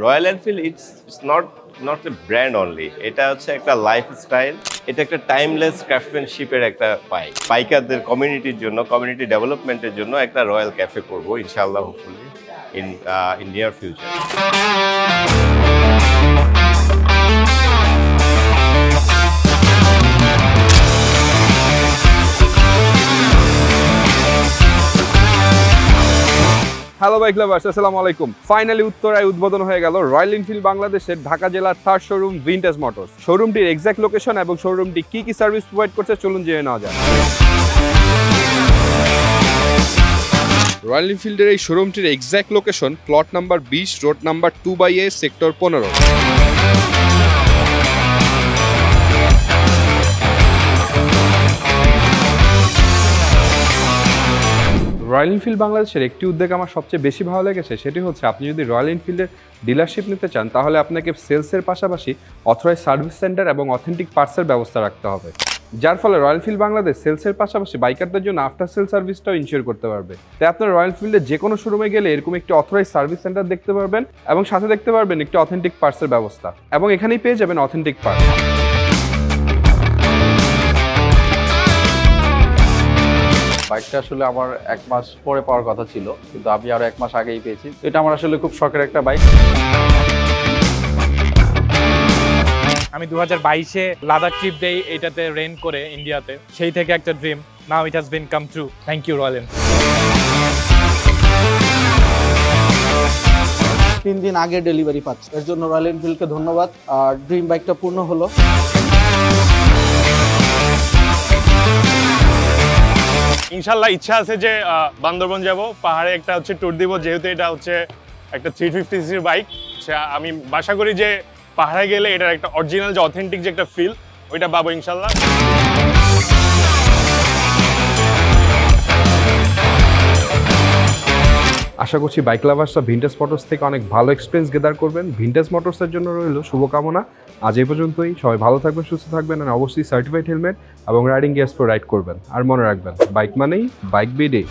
Royal Enfield it's not a brand only, এটা হচ্ছে একটা লাইফস্টাইল, এটা একটা টাইমলেস ক্রাফটম্যানশিপের একটা বাইকারদের কমিউনিটির জন্য, কমিউনিটি ডেভেলপমেন্টের জন্য একটা রয়্যাল ক্যাফে করবো ইনশাআল্লাহ, hopefully in near future. Hello bike lovers, আসসালামু আলাইকুম। ফাইনালি উত্তরায় উদ্বোধন হয়ে গেল রয়্যাল এনফিল্ড বাংলাদেশের ঢাকা জেলার থার্ড শোরুম ভিনটেজ মোটরস। শোরুমটির এক্সাক্ট লোকেশন এবং শোরুমটি কি কি সার্ভিস প্রোভাইড করছে চলুন জেনে নেওয়া যায়। রয়্যাল এনফিল্ডের এই শোরুমটির exact location plot number 20, road number 2/A, sector 15। Royal Enfield বাংলাদেশের একটি উদ্যোগ আমার সবচেয়ে বেশি ভালো লেগেছে, সেটি হচ্ছে আপনি যদি রয়্যাল এনফিল্ডের ডিলারশিপ নিতে চান তাহলে আপনাকে সেলসের পাশাপাশি অথরাইজ সার্ভিস সেন্টার এবং অথেন্টিক পার্টসের ব্যবস্থা রাখতে হবে, যার ফলে রয়্যাল এনফিল্ড বাংলাদেশ সেলসের পাশাপাশি বাইকারদের জন্য আফটার সেল সার্ভিসটাও ইনশিওর করতে পারবে। তাই আপনার রয়্যাল এনফিল্ডের যে কোনো শোরুমে গেলে এরকম একটি অথরাইজ সার্ভিস সেন্টার দেখতে পারবেন এবং সাথে দেখতে পারবেন একটি অথেন্টিক পার্টসের ব্যবস্থা, এবং এখানেই পেয়ে যাবেন অথেন্টিক পার্টস। বাইকটা আসলে আমার 1 মাস পরে পাওয়ার কথা ছিল, কিন্তু আমি আরো 1 মাস আগেই পেয়েছি। এটা আমার আসলে খুব শখের একটা বাইক। আমি 2022-এ লাদাখ ট্রিপ দেই এটাতে রেন্ট করে ইন্ডিয়াতে, সেই থেকে একটা dream, now it has been come true. Thank you Royal Enfield. 3 দিন আগে ডেলিভারি পাচ্ছি, এর জন্য রয়্যাল এনফিল্ডকে ধন্যবাদ। আর ড্রিম বাইকটা পূর্ণ হলো। ইনশাল্লাহ ইচ্ছা আছে যে বান্দরবন যাব, পাহাড়ে একটা হচ্ছে ট্যুর দিব, যেহেতু এটা হচ্ছে একটা 350cc বাইক। আমি আশা করি যে পাহাড়ে গেলে এটার একটা অরিজিনাল যে অথেন্টিক যে একটা ফিল ওইটা পাবো ইনশাল্লাহ। আশা করছি বাইক লাভার্সরা ভিনটেজ মোটরস থেকে অনেক ভালো এক্সপিরিয়েন্স গেদার করবেন। ভিনটেজ মোটরসের জন্য রইল শুভকামনা। আজ এই পর্যন্তই। সবাই ভালো থাকবেন, সুস্থ থাকবেন, আর অবশ্যই সার্টিফাইড হেলমেট এবং রাইডিং গিয়ার্স পরে রাইড করবেন। আর মনে রাখবেন, বাইক মানেই বাইক বিডি।